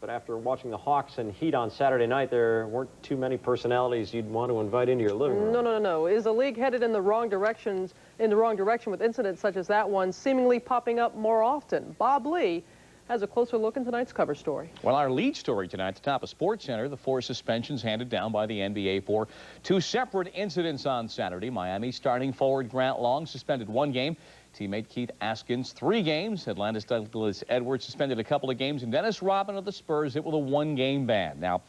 But after watching the Hawks and Heat on Saturday night, there weren't too many personalities you'd want to invite into your living room. No. Is the league headed in the wrong direction with incidents such as that one seemingly popping up more often? Bob Lee has a closer look in tonight's cover story. Well, our lead story tonight at the top of SportsCenter, the 4 suspensions handed down by the NBA for 2 separate incidents on Saturday. Miami starting forward Grant Long suspended 1 game. Teammate Keith Askins 3 games. Atlanta's Douglas Edwards suspended a couple of games. And Dennis Rodman of the Spurs hit with a 1-game ban. Now,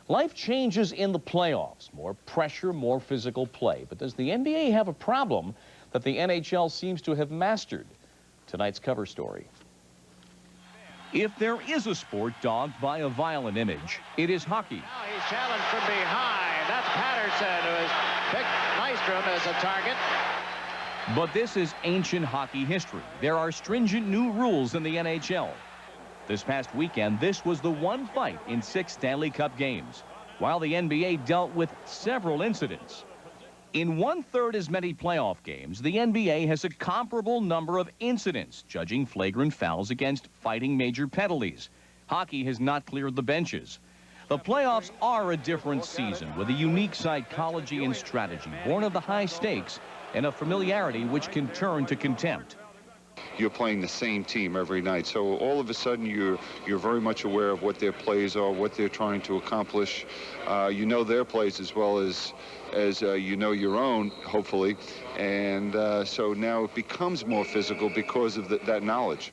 life changes in the playoffs. More pressure, more physical play. But does the NBA have a problem that the NHL seems to have mastered? Tonight's cover story. If there is a sport dogged by a violent image, it is hockey. Now he's challenged from behind. That's Patterson, who has picked Nystrom as a target. But this is ancient hockey history. There are stringent new rules in the NHL. This past weekend, this was the one fight in 6 Stanley Cup games, while the NBA dealt with several incidents. In 1/3 as many playoff games, the NBA has a comparable number of incidents, judging flagrant fouls against fighting major penalties. Hockey has not cleared the benches. The playoffs are a different season with a unique psychology and strategy, born of the high stakes and a familiarity which can turn to contempt. You're playing the same team every night, so all of a sudden you're very much aware of what their plays are, what they're trying to accomplish. You know their plays as well as you know your own, hopefully, and so now it becomes more physical because of that knowledge.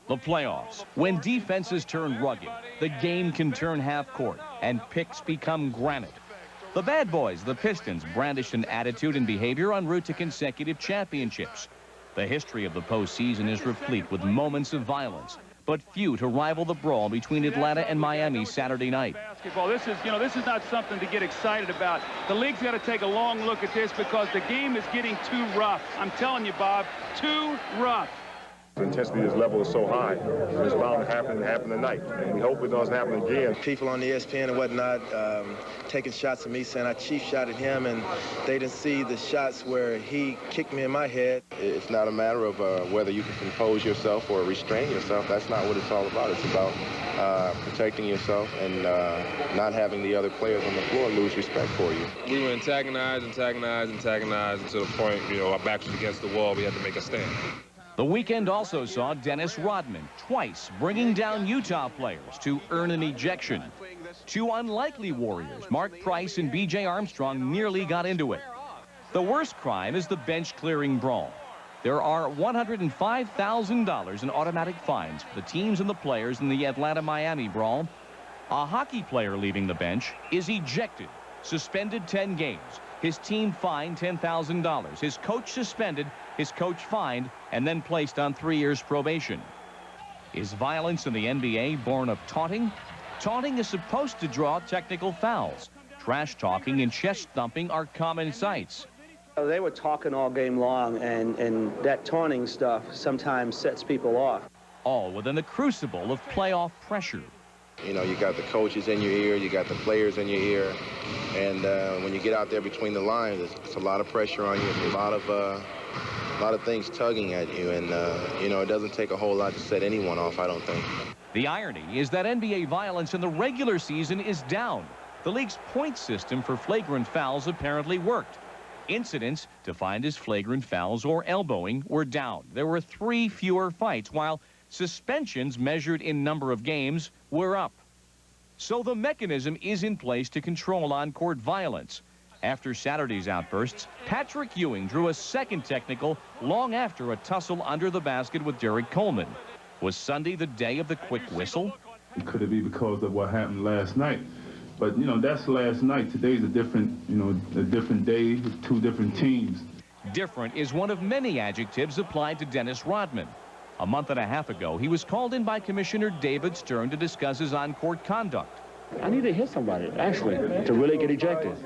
The playoffs, when defenses turn rugged, the game can turn half-court, and picks become granite. The bad boys, the Pistons, brandished an attitude and behavior en route to consecutive championships. The history of the postseason is replete with moments of violence, but few to rival the brawl between Atlanta and Miami Saturday night. Basketball, this is not something to get excited about. The league's got to take a long look at this because the game is getting too rough. I'm telling you, Bob, too rough. The intensity of this level is so high. It's bound to happen tonight. And we hope it doesn't happen again. People on the ESPN and whatnot taking shots at me, saying I cheap shot at him, and they didn't see the shots where he kicked me in my head. It's not a matter of whether you can compose yourself or restrain yourself. That's not what it's all about. It's about protecting yourself and not having the other players on the floor lose respect for you. We were antagonized until the point, our backs was against the wall. We had to make a stand. The weekend also saw Dennis Rodman twice bringing down Utah players to earn an ejection. 2 unlikely Warriors, Mark Price and B.J. Armstrong, nearly got into it. The worst crime is the bench-clearing brawl. There are $105,000 in automatic fines for the teams and the players in the Atlanta-Miami brawl. A hockey player leaving the bench is ejected, suspended 10 games. His team fined $10,000. His coach suspended, his coach fined, and then placed on 3 years probation. Is violence in the NBA born of taunting? Taunting is supposed to draw technical fouls. Trash talking and chest thumping are common sights. They were talking all game long, and that taunting stuff sometimes sets people off. All within the crucible of playoff pressure. You got the coaches in your ear, you got the players in your ear, and when you get out there between the lines, it's a lot of pressure on you. It's a lot of things tugging at you, and it doesn't take a whole lot to set anyone off, I don't think. The irony is that NBA violence in the regular season is down. The league's point system for flagrant fouls apparently worked. Incidents defined as flagrant fouls or elbowing were down. There were 3 fewer fights, while suspensions measured in number of games were up. So the mechanism is in place to control on-court violence. After Saturday's outbursts, Patrick Ewing drew a second technical long after a tussle under the basket with Derek Coleman. Was Sunday the day of the quick whistle? Could it be because of what happened last night? But, that's last night. Today's a different, a different day with 2 different teams. Different is one of many adjectives applied to Dennis Rodman. A month and a half ago, he was called in by Commissioner David Stern to discuss his on-court conduct. I need to hit somebody, actually, to really get ejected.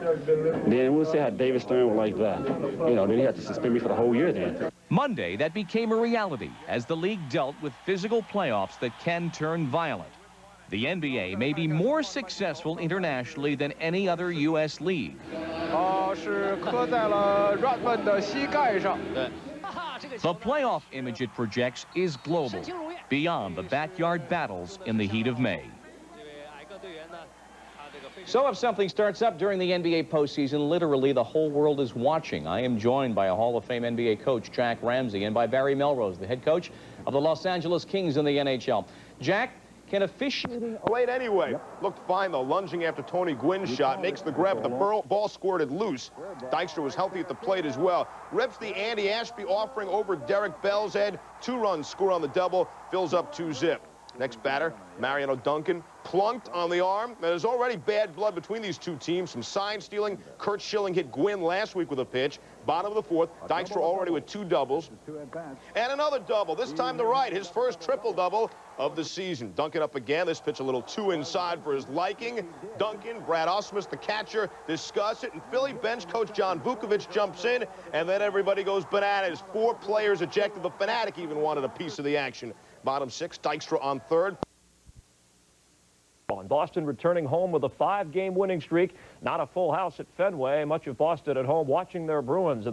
Then we'll see how David Stern was like that. Then he had to suspend me for the whole year then. Monday, that became a reality as the league dealt with physical playoffs that can turn violent. The NBA may be more successful internationally than any other U.S. league. The playoff image it projects is global, beyond the backyard battles in the heat of May. So if something starts up during the NBA postseason, literally the whole world is watching. I am joined by a Hall of Fame NBA coach, Jack Ramsey, and by Barry Melrose, the head coach of the Los Angeles Kings in the NHL. Jack, can officiating... Late anyway. Looked fine, though, lunging after Tony Gwynn's shot. Makes the grab, the ball squirted loose. Dykstra was healthy at the plate as well. Rips the Andy Ashby offering over Derek Bell's head. 2 runs score on the double. Fills up 2-zip. Next batter, Mariano Duncan, plunked on the arm. There's already bad blood between these two teams. Some sign stealing. Kurt Schilling hit Gwynn last week with a pitch. Bottom of the 4th. Dykstra already with 2 doubles. And another double, this time to right. His first triple-double of the season. Duncan up again. This pitch a little too inside for his liking. Duncan, Brad Ausmus, the catcher, discuss it. And Philly bench coach John Vukovic jumps in. And then everybody goes bananas. 4 players ejected. The Fanatic even wanted a piece of the action. Bottom 6, Dykstra on 3rd. Boston returning home with a 5-game winning streak. Not a full house at Fenway. Much of Boston at home watching their Bruins.